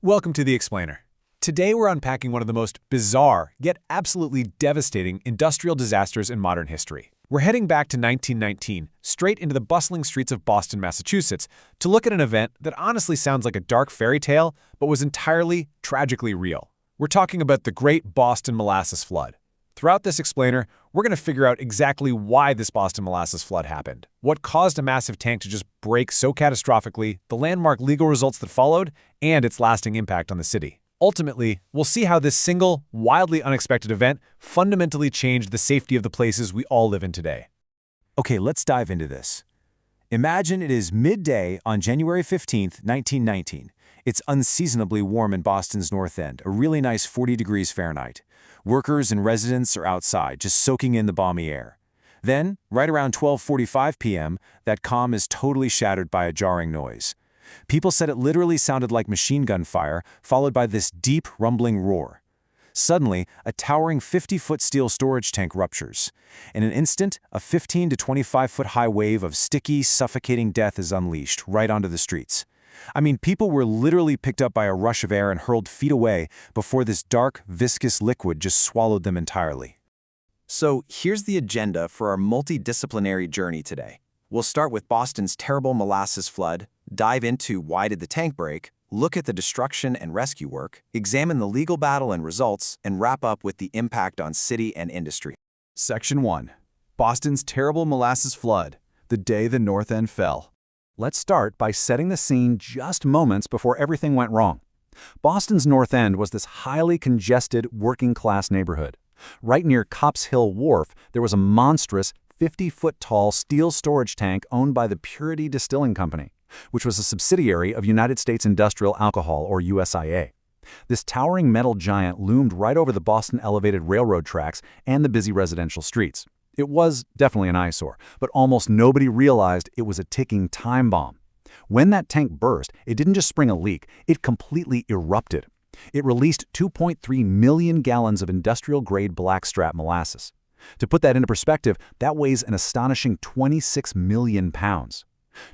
Welcome to The Explainer. Today we're unpacking one of the most bizarre, yet absolutely devastating industrial disasters in modern history. We're heading back to 1919, straight into the bustling streets of Boston, Massachusetts, to look at an event that honestly sounds like a dark fairy tale, but was entirely, tragically real. We're talking about the Great Boston Molasses Flood. Throughout this explainer, we're going to figure out exactly why this Boston Molasses Flood happened, what caused a massive tank to just break so catastrophically, the landmark legal results that followed, and its lasting impact on the city. Ultimately, we'll see how this single, wildly unexpected event fundamentally changed the safety of the places we all live in today. Okay, let's dive into this. Imagine it is midday on January 15th, 1919. It's unseasonably warm in Boston's North End, a really nice 40 degrees Fahrenheit. Workers and residents are outside, just soaking in the balmy air. Then, right around 12:45 p.m., that calm is totally shattered by a jarring noise. People said it literally sounded like machine gun fire, followed by this deep, rumbling roar. Suddenly, a towering 50-foot steel storage tank ruptures. In an instant, a 15 to 25-foot-high wave of sticky, suffocating death is unleashed right onto the streets. I mean, people were literally picked up by a rush of air and hurled feet away before this dark, viscous liquid just swallowed them entirely. So here's the agenda for our multidisciplinary journey today. We'll start with Boston's terrible molasses flood, dive into why did the tank break, look at the destruction and rescue work, examine the legal battle and results, and wrap up with the impact on city and industry. Section 1. Boston's terrible molasses flood, the day the North End fell. Let's start by setting the scene just moments before everything went wrong. Boston's North End was this highly congested, working-class neighborhood. Right near Copp's Hill Wharf, there was a monstrous 50-foot-tall steel storage tank owned by the Purity Distilling Company, which was a subsidiary of United States Industrial Alcohol, or USIA. This towering metal giant loomed right over the Boston elevated railroad tracks and the busy residential streets. It was definitely an eyesore, but almost nobody realized it was a ticking time bomb. When that tank burst, it didn't just spring a leak, it completely erupted. It released 2.3 million gallons of industrial-grade blackstrap molasses. To put that into perspective, that weighs an astonishing 26 million pounds.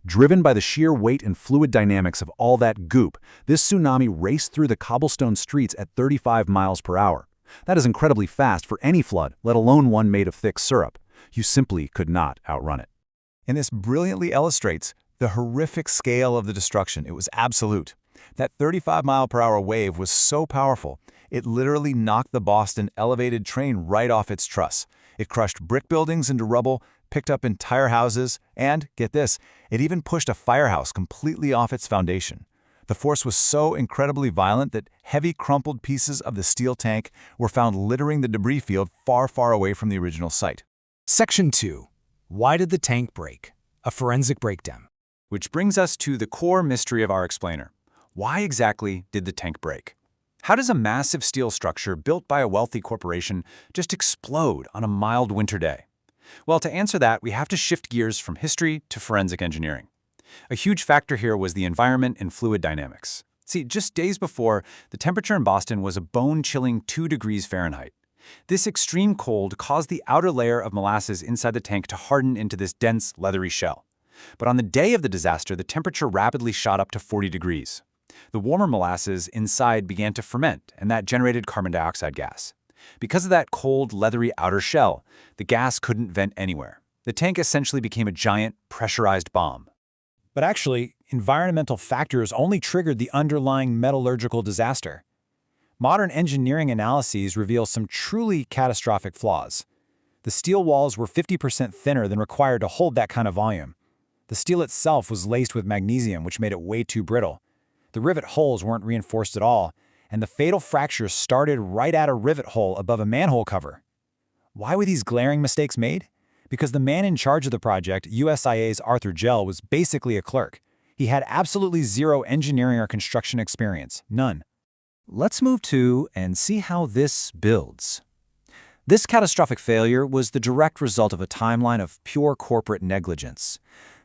Driven by the sheer weight and fluid dynamics of all that goop, this tsunami raced through the cobblestone streets at 35 miles per hour. That is incredibly fast for any flood, let alone one made of thick syrup. You simply could not outrun it. And this brilliantly illustrates the horrific scale of the destruction. It was absolute. That 35-mile-per-hour wave was so powerful, it literally knocked the Boston elevated train right off its truss. It crushed brick buildings into rubble, picked up entire houses, and, get this, it even pushed a firehouse completely off its foundation. The force was so incredibly violent that heavy crumpled pieces of the steel tank were found littering the debris field far, far away from the original site. Section 2. Why did the tank break? A forensic breakdown. Which brings us to the core mystery of our explainer. Why exactly did the tank break? How does a massive steel structure built by a wealthy corporation just explode on a mild winter day? Well, to answer that, we have to shift gears from history to forensic engineering. A huge factor here was the environment and fluid dynamics. See, just days before, the temperature in Boston was a bone-chilling 2 degrees Fahrenheit. This extreme cold caused the outer layer of molasses inside the tank to harden into this dense, leathery shell. But on the day of the disaster, the temperature rapidly shot up to 40 degrees. The warmer molasses inside began to ferment, and that generated carbon dioxide gas. Because of that cold, leathery outer shell, the gas couldn't vent anywhere. The tank essentially became a giant, pressurized bomb. But actually, environmental factors only triggered the underlying metallurgical disaster. Modern engineering analyses reveal some truly catastrophic flaws. The steel walls were 50% thinner than required to hold that kind of volume. The steel itself was laced with magnesium, which made it way too brittle. The rivet holes weren't reinforced at all, and the fatal fractures started right at a rivet hole above a manhole cover. Why were these glaring mistakes made? Because the man in charge of the project, USIA's Arthur Gell, was basically a clerk. He had absolutely zero engineering or construction experience, none. Let's move to and see how this builds. This catastrophic failure was the direct result of a timeline of pure corporate negligence.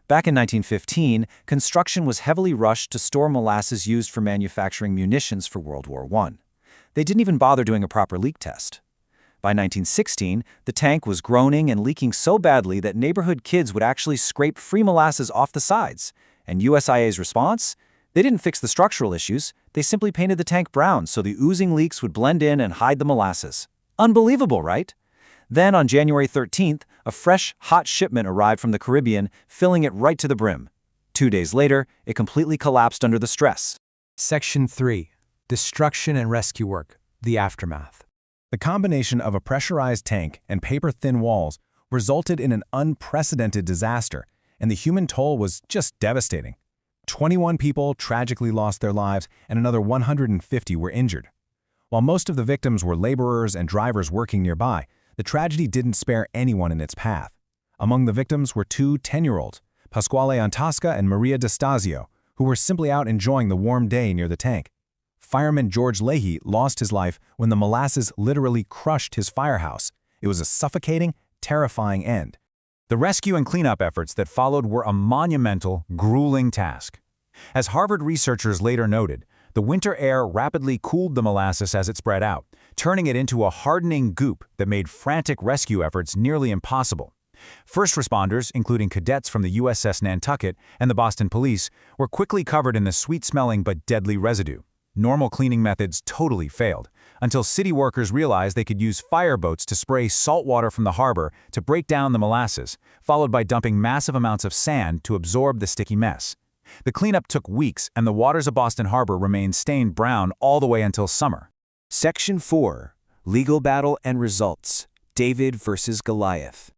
Back in 1915, construction was heavily rushed to store molasses used for manufacturing munitions for World War I. They didn't even bother doing a proper leak test. By 1916, the tank was groaning and leaking so badly that neighborhood kids would actually scrape free molasses off the sides. And USIA's response? They didn't fix the structural issues, they simply painted the tank brown so the oozing leaks would blend in and hide the molasses. Unbelievable, right? Then on January 13th, a fresh, hot shipment arrived from the Caribbean, filling it right to the brim. 2 days later, it completely collapsed under the stress. Section 3. Destruction and rescue work, the aftermath. The combination of a pressurized tank and paper-thin walls resulted in an unprecedented disaster, and the human toll was just devastating. 21 people tragically lost their lives, and another 150 were injured. While most of the victims were laborers and drivers working nearby, the tragedy didn't spare anyone in its path. Among the victims were two 10-year-olds, Pasquale Antasca and Maria D'Estasio, who were simply out enjoying the warm day near the tank. Fireman George Leahy lost his life when the molasses literally crushed his firehouse. It was a suffocating, terrifying end. The rescue and cleanup efforts that followed were a monumental, grueling task. As Harvard researchers later noted, the winter air rapidly cooled the molasses as it spread out, turning it into a hardening goop that made frantic rescue efforts nearly impossible. First responders, including cadets from the USS Nantucket and the Boston Police, were quickly covered in the sweet-smelling but deadly residue. Normal cleaning methods totally failed, until city workers realized they could use fireboats to spray salt water from the harbor to break down the molasses, followed by dumping massive amounts of sand to absorb the sticky mess. The cleanup took weeks, and the waters of Boston Harbor remained stained brown all the way until summer. Section 4. Legal Battle and Results. David versus Goliath.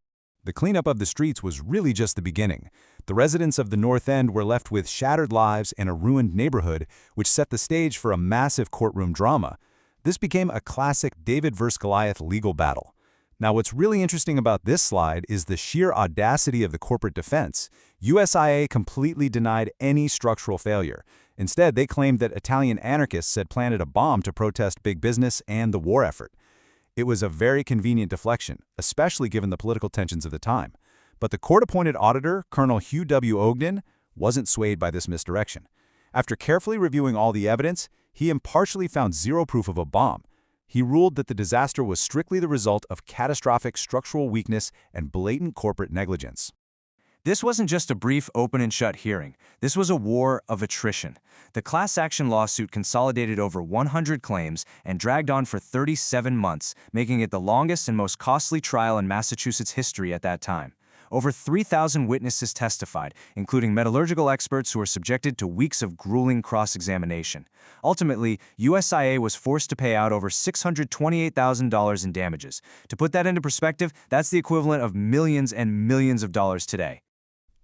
The cleanup of the streets was really just the beginning. The residents of the North End were left with shattered lives and a ruined neighborhood, which set the stage for a massive courtroom drama. This became a classic David versus Goliath legal battle. Now, what's really interesting about this slide is the sheer audacity of the corporate defense. USIA completely denied any structural failure. Instead, they claimed that Italian anarchists had planted a bomb to protest big business and the war effort. It was a very convenient deflection, especially given the political tensions of the time. But the court-appointed auditor, Colonel Hugh W. Ogden, wasn't swayed by this misdirection. After carefully reviewing all the evidence, he impartially found zero proof of a bomb. He ruled that the disaster was strictly the result of catastrophic structural weakness and blatant corporate negligence. This wasn't just a brief open-and-shut hearing. This was a war of attrition. The class action lawsuit consolidated over 100 claims and dragged on for 37 months, making it the longest and most costly trial in Massachusetts history at that time. Over 3,000 witnesses testified, including metallurgical experts who were subjected to weeks of grueling cross-examination. Ultimately, USIA was forced to pay out over $628,000 in damages. To put that into perspective, that's the equivalent of millions and millions of dollars today.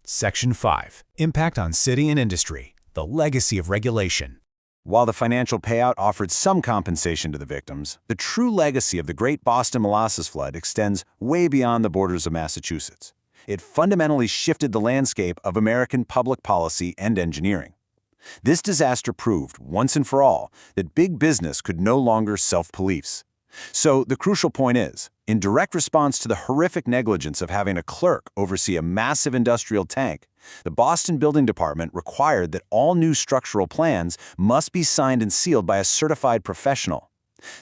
Section 5. Impact on city and industry, the legacy of regulation. While the financial payout offered some compensation to the victims, the true legacy of the Great Boston Molasses Flood extends way beyond the borders of Massachusetts. It fundamentally shifted the landscape of American public policy and engineering. This disaster proved, once and for all, that big business could no longer self-police. So the crucial point is, in direct response to the horrific negligence of having a clerk oversee a massive industrial tank, the Boston Building Department required that all new structural plans must be signed and sealed by a certified professional.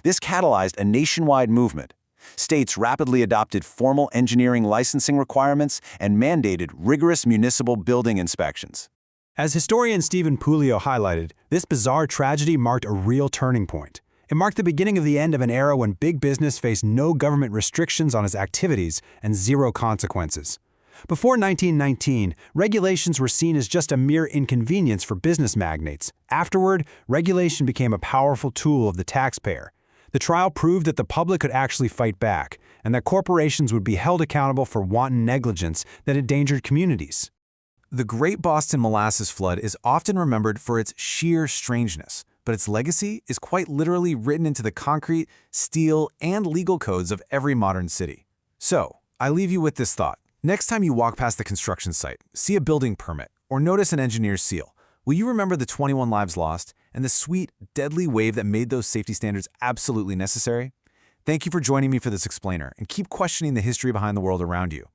This catalyzed a nationwide movement. States rapidly adopted formal engineering licensing requirements and mandated rigorous municipal building inspections. As historian Stephen Puleo highlighted, this bizarre tragedy marked a real turning point. It marked the beginning of the end of an era when big business faced no government restrictions on its activities and zero consequences. Before 1919, regulations were seen as just a mere inconvenience for business magnates. Afterward, regulation became a powerful tool of the taxpayer. The trial proved that the public could actually fight back, and that corporations would be held accountable for wanton negligence that endangered communities. The Great Boston Molasses Flood is often remembered for its sheer strangeness, but its legacy is quite literally written into the concrete, steel, and legal codes of every modern city. So, I leave you with this thought. Next time you walk past the construction site, see a building permit, or notice an engineer's seal, will you remember the 21 lives lost and the sweet, deadly wave that made those safety standards absolutely necessary? Thank you for joining me for this explainer, and keep questioning the history behind the world around you.